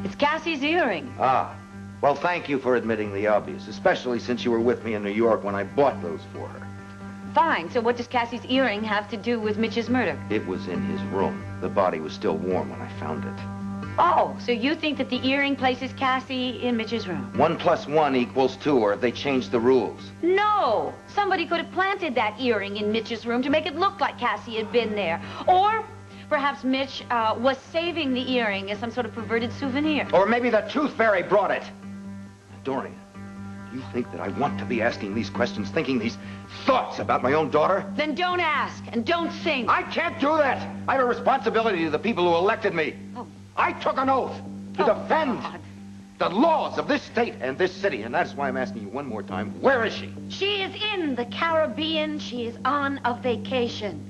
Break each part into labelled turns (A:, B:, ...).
A: It's Cassie's earring.
B: Ah. Well, thank you for admitting the obvious, especially since you were with me in New York when I bought those for her.
A: Fine. So what does Cassie's earring have to do with Mitch's murder?
B: It was in his room. The body was still warm when I found it.
A: Oh, so you think that the earring places Cassie in Mitch's room?
B: 1 + 1 = 2, or have they changed the rules?
A: No! Somebody could have planted that earring in Mitch's room to make it look like Cassie had been there. Or perhaps Mitch was saving the earring as some sort of perverted souvenir.
B: Or maybe the tooth fairy brought it. Dorian, do you think that I want to be asking these questions, thinking these thoughts about my own daughter?
A: Then don't ask and don't think.
B: I can't do that. I have a responsibility to the people who elected me.
A: Oh.
B: I took an oath to defend
A: God.
B: the laws of this state and this city, and that's why I'm asking you one more time, where is she?
A: She is in the Caribbean. She is on a vacation.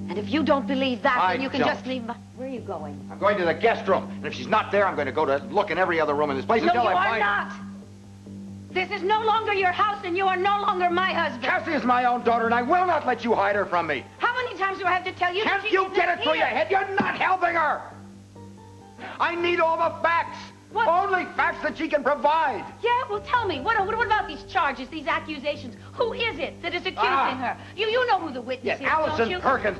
A: And if you don't believe that, then you can just leave my... Where are you going?
B: I'm going to the guest room, and if she's not there, I'm going to go to look in every other room in this place until I find...
A: No, you are not. This is no longer your house, and you are no longer my husband.
B: Cassie is my own daughter, and I will not let you hide her from me.
A: How many times do I have to tell you that
B: Can't you get it through your head? You're not helping her. I need all the facts.
A: What?
B: Only facts that she can provide.
A: Yeah, well, tell me. What about these charges, these accusations? Who is it that is accusing her? You know who the witness is, don't
B: Allison
A: you?
B: Perkins.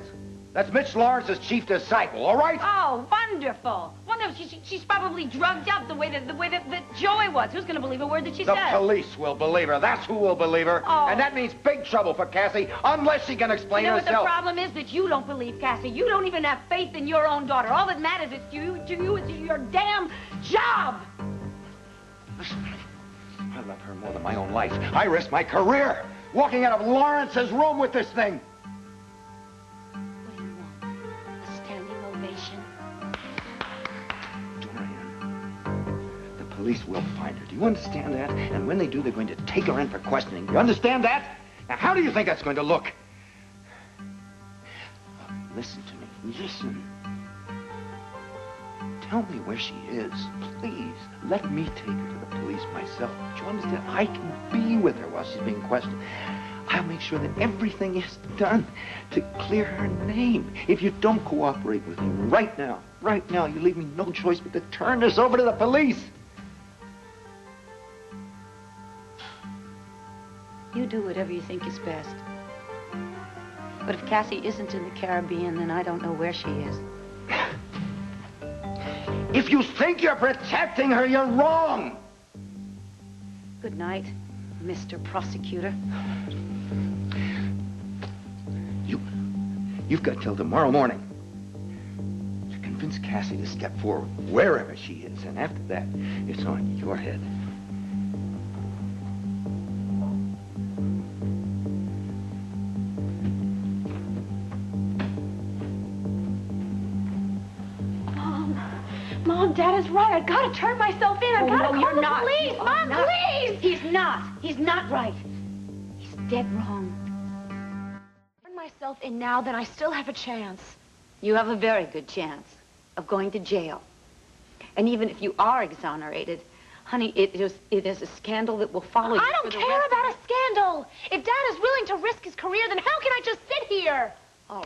B: That's Mitch Lawrence's chief disciple, all right?
A: Oh, wonderful. Wonderful. She's probably drugged up the way that Joey was. Who's going to believe a word that she says?
B: The police will believe her. That's who will believe her.
A: Oh.
B: And that means big trouble for Cassie, unless she can explain
A: herself.
B: herself.
A: What the problem is? That you don't believe Cassie. You don't even have faith in your own daughter. All that matters is to you is your damn job.
B: Listen, I love her more than my own life. I risked my career walking out of Lawrence's room with this thing.
A: What do you want? A standing ovation?
B: Dorian, the police will find her. Do you understand that? And when they do, they're going to take her in for questioning. You understand that? Now, how do you think that's going to look? Listen to me. Listen. Tell me where she is. Please, let me take her to the police myself. Do you understand? I can be with her while she's being questioned. I'll make sure that everything is done to clear her name. If you don't cooperate with me right now, you leave me no choice but to turn this over to the police.
A: You do whatever you think is best. But if Cassie isn't in the Caribbean, then I don't know where she is.
B: If you think you're protecting her, you're wrong.
A: Good night, Mr. Prosecutor.
B: You've got till tomorrow morning to convince Cassie to step forward wherever she is. And after that, it's on your head.
C: Mom, Dad is right. I gotta turn myself in. I gotta call the police. Mom, please!
A: He's not. He's not right. He's dead wrong.
C: Turn myself in now, then I still have a chance.
A: You have a very good chance of going to jail. And even if you are exonerated, honey, it is a scandal that will follow you.
C: I don't care about a scandal. If Dad is willing to risk his career, then how can I just sit here?
A: Oh.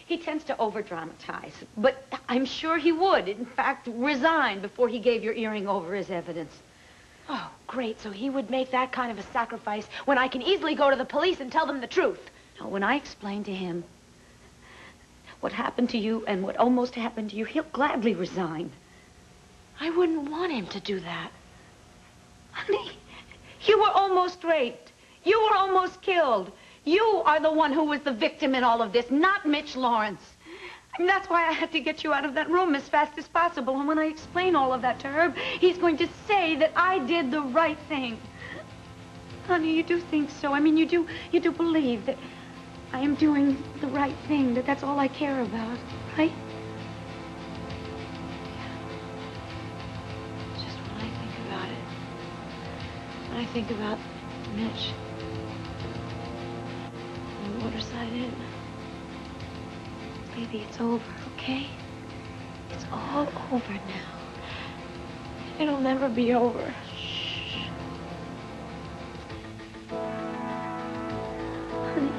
A: He tends to over-dramatize, but I'm sure he would, in fact, resign before he gave your earring over as evidence.
C: Oh, great. So he would make that kind of a sacrifice when I can easily go to the police and tell them the truth.
A: Now, when I explain to him what happened to you and what almost happened to you, he'll gladly resign.
C: I wouldn't want him to do that.
A: Honey, you were almost raped. You were almost killed. You are the one who was the victim in all of this, not Mitch Laurence. And that's why I had to get you out of that room as fast as possible. And when I explain all of that to Herb, he's going to say that I did the right thing. Honey, you do think so. I mean, you do believe that I am doing the right thing, that that's all I care about, right?
C: Just when I think about it, when I think about Mitch, Waterside Inn. Baby, it's over, okay? It's all over now. It'll never be over. Shh.
A: Honey,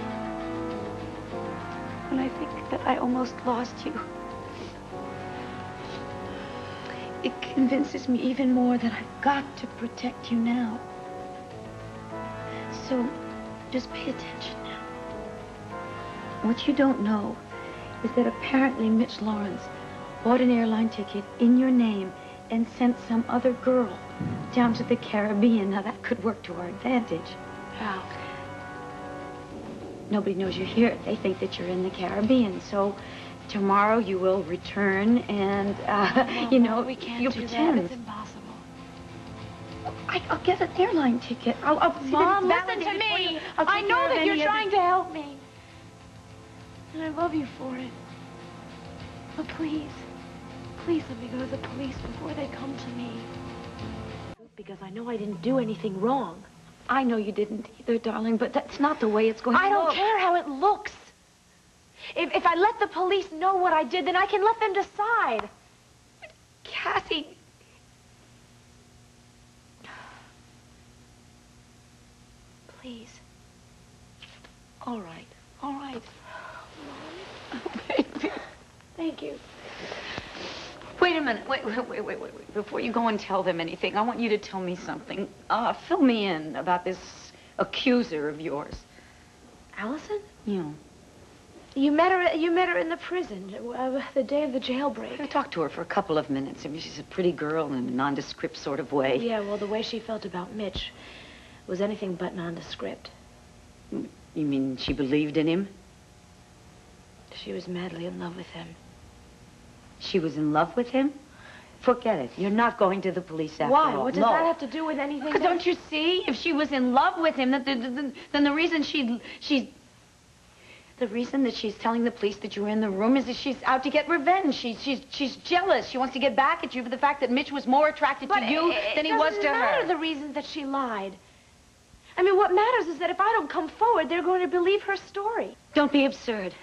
A: when I think that I almost lost you, It convinces me even more that I've got to protect you now. So, just pay attention now. What you don't know is that apparently Mitch Laurence bought an airline ticket in your name and sent some other girl down to the Caribbean. Now, that could work to our advantage.
C: How?
A: Nobody knows you're here. They think that you're in the Caribbean. So tomorrow you will return and,
C: Mom,
A: you know,
C: we can't
A: you'll
C: do
A: pretend.
C: that. It's impossible.
A: I'll get an airline ticket. I'll see
C: Mom,
A: that
C: listen
A: it's
C: to
A: validated for
C: me.
A: you. I'll
C: I
A: take
C: know
A: care of
C: that you're
A: any of
C: trying to help me. And I love you for it. But please, please let me go to the police before they come to me. Because I know I didn't do anything wrong.
A: I know you didn't either, darling, but that's not the way it's going to
C: I don't
A: look.
C: care how it looks. If I let the police know what I did, then I can let them decide.
A: Cassie.
C: Please.
A: All right. All right.
C: Mom.
A: Oh, baby.
C: Thank you.
A: Wait a minute. Wait. Before you go and tell them anything, I want you to tell me something. Fill me in about this accuser of yours.
C: Allison?
A: Yeah.
C: You met her in the prison, the day of the jailbreak.
A: I talked to her for a couple of minutes. I mean, she's a pretty girl in a nondescript sort of way.
C: Yeah, well, the way she felt about Mitch was anything but nondescript.
A: You mean she believed in him?
C: She was madly in love with him.
A: She was in love with him? Forget it. You're not going to the police after
C: Why?
A: all.
C: What does that have to do with anything?
A: Because don't you see? If she was in love with him, then the reason the reason that she's telling the police that you were in the room is that she's out to get revenge. She's jealous. She wants to get back at you for the fact that Mitch was more attracted to you than he was to her.
C: It doesn't matter the reasons that she lied. I mean, what matters is that if I don't come forward, they're going to believe her story.
A: Don't be absurd.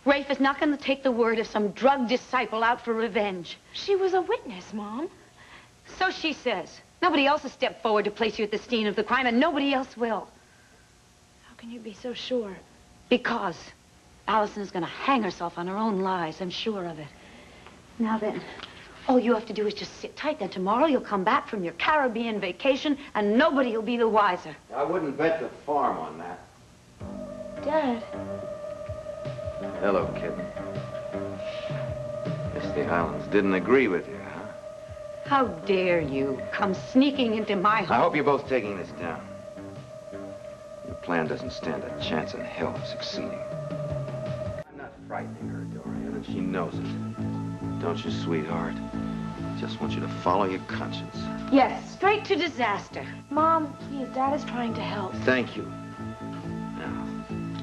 A: Rafe is not going to take the word of some drug disciple out for revenge.
C: She was a witness, Mom.
A: So she says. Nobody else has stepped forward to place you at the scene of the crime, and nobody else will.
C: How can you be so sure?
A: Because Allison is going to hang herself on her own lies. I'm sure of it. Now then, all you have to do is just sit tight. Then tomorrow you'll come back from your Caribbean vacation, and nobody will be the wiser.
B: I wouldn't bet the farm on that.
C: Dad.
B: Hello, kitten. Guess the Islands didn't agree with you, huh?
A: How dare you come sneaking into my home?
B: I hope you're both taking this down. Your plan doesn't stand a chance in hell of succeeding. I'm not frightening her, Dorian, and she knows it. Don't you, sweetheart? I just want you to follow your conscience.
A: Yes, straight to disaster.
C: Mom, please, Dad is trying to help.
B: Thank you. Now,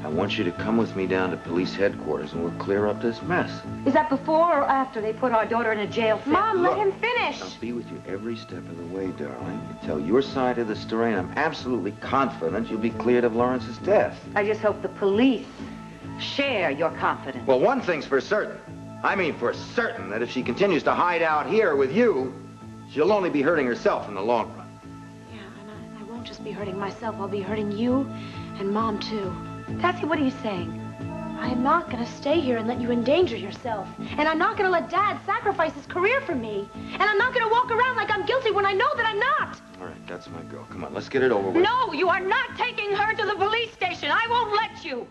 B: I want you to come with me down to police headquarters and we'll clear up this mess.
A: Is that before or after they put our daughter in a jail cell?
C: Mom,
B: Look,
C: let him finish.
B: I'll be with you every step of the way, darling. You tell your side of the story, and I'm absolutely confident you'll be cleared of Lawrence's death.
A: I just hope the police share your confidence.
B: Well, one thing's for certain. I mean for certain that if she continues to hide out here with you, she'll only be hurting herself in the long run.
C: Yeah, and I won't just be hurting myself. I'll be hurting you and Mom, too.
A: Cassie, what are you saying?
C: I'm not going to stay here and let you endanger yourself. And I'm not going to let Dad sacrifice his career for me. And I'm not going to walk around like I'm guilty when I know that I'm not.
B: All right, that's my girl. Come on, let's get it over with.
A: No, you are not taking her to the police station. I won't let you.